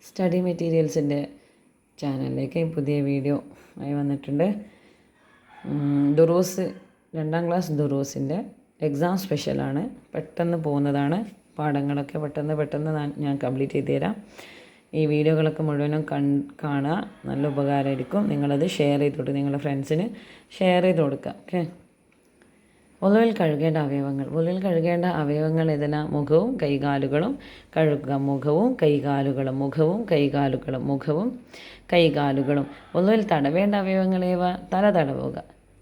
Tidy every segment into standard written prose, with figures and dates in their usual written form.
Study മെറ്റീരിയൽസിൻ്റെ ചാനലിലേക്ക് പുതിയ video ആയി വന്നിട്ടുണ്ട്. ദുറൂസ് 2ാം ക്ലാസ് ദുറൂസിൻ്റെ എക്സാം സ്പെഷ്യലാണ്. പെട്ടെന്ന് പോകുന്നതാണ്. പാഠങ്ങളൊക്കെ പെട്ടെന്ന് ഞാൻ കംപ്ലീറ്റ് ചെയ്ത് തരാം. ഈ വീഡിയോകളൊക്കെ മുഴുവനും കാണുക. നല്ല ഉപകാരമായിരിക്കും. നിങ്ങളത് ഷെയർ ചെയ്ത് കൊടുക്കുക, നിങ്ങളുടെ ഫ്രണ്ട്സിന് ഷെയർ ചെയ്ത് കൊടുക്കുക. ഓക്കെ. ഒലുവിൽ കഴുകേണ്ട അവയവങ്ങൾ. ഒലുവിൽ കഴുകേണ്ട അവയവങ്ങൾ ഏതെല്ലാം? മുഖവും കൈകാലുകളും കഴുകുക. മുഖവും കൈകാലുകളും. ഒലുവിൽ തടവേണ്ട അവയവങ്ങളേവ? തല തടവുക.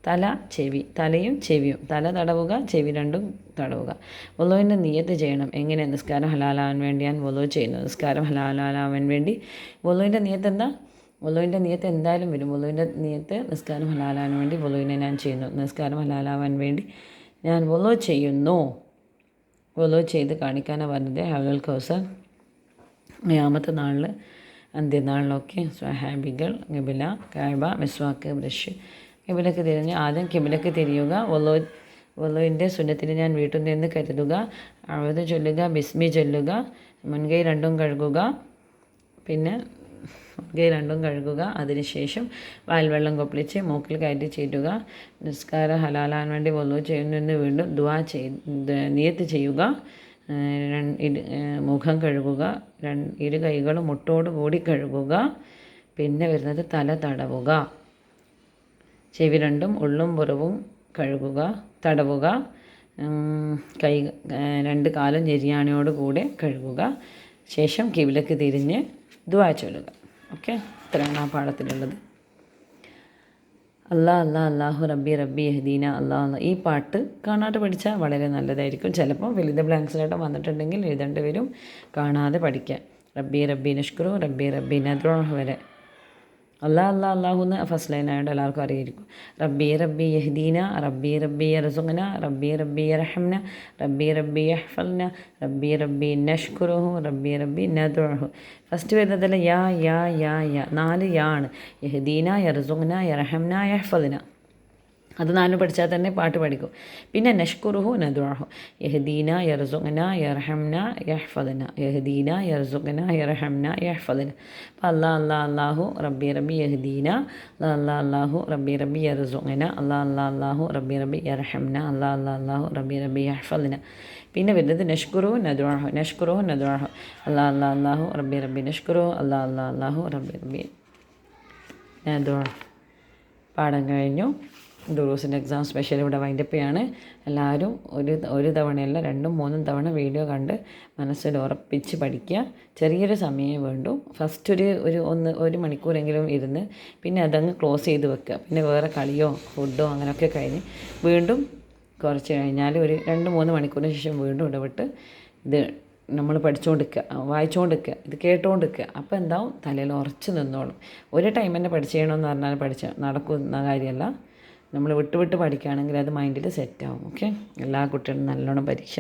തല, ചെവി. തലയും ചെവിയും. തല തടവുക, ചെവി രണ്ടും തടവുക. വളുവിൻ്റെ നിയത്ത് ചെയ്യണം. എങ്ങനെ? നിസ്കാരം ഹലാലാവാൻ വേണ്ടിയാണ് വളു ചെയ്യുന്നത്. നിസ്കാരം ഹലാലാവാൻ വേണ്ടി വളുവിൻ്റെ നിയത്ത് എന്താ? വളുവിൻ്റെ നിയത്ത് എന്തായാലും വരും. വളുവിൻ്റെ നിയത്ത് നിസ്കാരം ഹലാലാവാൻ വേണ്ടി വളുവിനെ ഞാൻ ചെയ്യുന്നു. നിസ്കാരം ഹലാലാവാൻ വേണ്ടി ഞാൻ വളു ചെയ്യുന്നു. വളു ചെയ്ത് കാണിക്കാനാണ് പറഞ്ഞത്. ഹൗലുൽ കൗസർ ഖിയാമത്ത് നാളിൽ, അന്ത്യനാളിലൊക്കെ സ്വഹാബികൾ ഖിബില, കഅബ, മിസ്വാക്ക്, ബ്രഷ്, കിബിലക്ക് തിരിഞ്ഞ് ആദ്യം കിബിലക്ക് തിരിയുക. വളുവിൻ്റെ സുന്നത്തിന് ഞാൻ വീട്ടിൽ നിന്ന് കരുതുക. അഴുത് ചൊല്ലുക, ബിസ്മി ചൊല്ലുക. മുൻകൈ രണ്ടും കഴുകുക. അതിനുശേഷം വാൽവെള്ളം കൊപ്പിളിച്ച് മൂക്കിൽ കയറ്റി ചീറ്റുക. നിസ്കാരം ഹലാലാൻ വേണ്ടി വളു ചെയ്യുന്നതിന് വീണ്ടും നിയത്ത് ചെയ്യുക. മുഖം കഴുകുക. ഇരു കൈകളും മുട്ടോട് കൂടി കഴുകുക. പിന്നെ വരുന്നത് തല തടവുക. ചെവി രണ്ടും ഉള്ളും പുറവും തടവുക. രണ്ട് കാലും ഞെരിയാണിയോട് കൂടെ കഴുകുക. ശേഷം കിബിലക്ക് തിരിഞ്ഞ് ദുആ ചൊല്ലുക. ഓക്കെ. ഇത്രയാണ് ആ പാഠത്തിലുള്ളത്. അല്ലാഹു റബ്ബി യഹ്ദീന. അല്ലാഹ്. ഈ പാട്ട് കാണാതെ പഠിച്ചാൽ വളരെ നല്ലതായിരിക്കും. ചിലപ്പോൾ വലുത് ബ്ലാങ്ക്സിലായിട്ട് വന്നിട്ടുണ്ടെങ്കിൽ എഴുതേണ്ടി വരും. കാണാതെ പഠിക്കുക. റബ്ബി നഷ്കുറു, റബ്ബി നദ്ഉഹു വരെ. അല്ലാഹുന്ന് ഫസ്റ്റ് ലൈൻ ആയതുകൊണ്ട് എല്ലാവർക്കും അറിയായിരിക്കും. റബ്ബി യഹ്ദീന, റബ്ബി യർസുഖ്ന, റബ്ബി യർഹംന, റബ്ബി യഹ്ഫൽന, റബ്ബി നഷ്കുറുഹു, റബ്ബി നദ്ഉഹു. ഫസ്റ്റ് വരുന്നതല്ല യാ. 4 യാ ആണ്. യഹ്ദീന, യർസുഖ്ന, യർഹംന, യഹ്ഫൽന. അത് 4 പഠിച്ചാൽ തന്നെ പാട്ട് പഠിക്കും. പിന്നെ നഷ്കുറുഹു, നദ്ഉഹു. യഹ്ദീന, യർസുഖ്ന, യർഹംന, യഹ്ഫദ്ന. യഹ്ദീന, യർസുഖ്ന, യർഹംന, യഹ്ഫദ്ന. അപ്പോൾ അല്ലാഹു റബ്ബി യഹ്ദീന, അല്ലാഹു റബ്ബി യർസുഖ്ന, അല്ലാഹു റബ്ബി യർഹംന, അല്ലാഹു റബ്ബി യഹ്ഫദ്ന. പിന്നെ വരുന്നത് നഷ്കുറുഹു, നദ്ഉഹു. അല്ലാഹു റബ്ബി നഷ്കുറുഹു, അല്ലാഹു റബ്ബി നദ്ഉഹു. പാഠം കഴിഞ്ഞു. ദുറൂസിൻ്റെ എക്സാം സ്പെഷ്യൽ ഇവിടെ വൈൻഡപ്പ് ചെയ്യാണ്. എല്ലാവരും ഒരു തവണയല്ല 2ഉം 3ഉം തവണ വീഡിയോ കണ്ട് മനസ്സിൽ ഉറപ്പിച്ച് പഠിക്കുക. ചെറിയൊരു സമയമേ വേണ്ടൂ. ഫസ്റ്റ് ഒരു മണിക്കൂറെങ്കിലും ഇരുന്ന് പിന്നെ അതങ്ങ് ക്ലോസ് ചെയ്ത് വെക്കുക. പിന്നെ വേറെ കളിയോ ഫുഡോ അങ്ങനെയൊക്കെ കഴിഞ്ഞ് വീണ്ടും കുറച്ച് കഴിഞ്ഞാൽ ഒരു 2-3 മണിക്കൂറിന് ശേഷം വീണ്ടും ഇടവിട്ട് ഇത് നമ്മൾ വായിച്ചുകൊണ്ടിരിക്കുക, ഇത് കേട്ടുകൊണ്ടിരിക്കുക. അപ്പോൾ എന്താവും? തലയിൽ ഉറച്ച് നിന്നോളും. ഒരു ടൈം തന്നെ പഠിച്ചെയ്യണമെന്ന് പറഞ്ഞാൽ നടക്കുന്ന കാര്യമല്ല. നമ്മൾ വിട്ട് പഠിക്കുകയാണെങ്കിൽ അത് മൈൻഡിൽ സെറ്റാവും. ഓക്കെ. എല്ലാ കുട്ടികളും നല്ലോണം പരീക്ഷ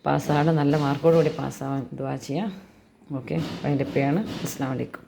പാസ്സാകണം. നല്ല മാർക്കോടുകൂടി പാസ്സാവാൻ ദുആ ചെയ്യാം. ഓക്കെ. വൈൻഡപ്പ് ചെയ്യാണ്. അസ്സലാമു അലൈക്കും.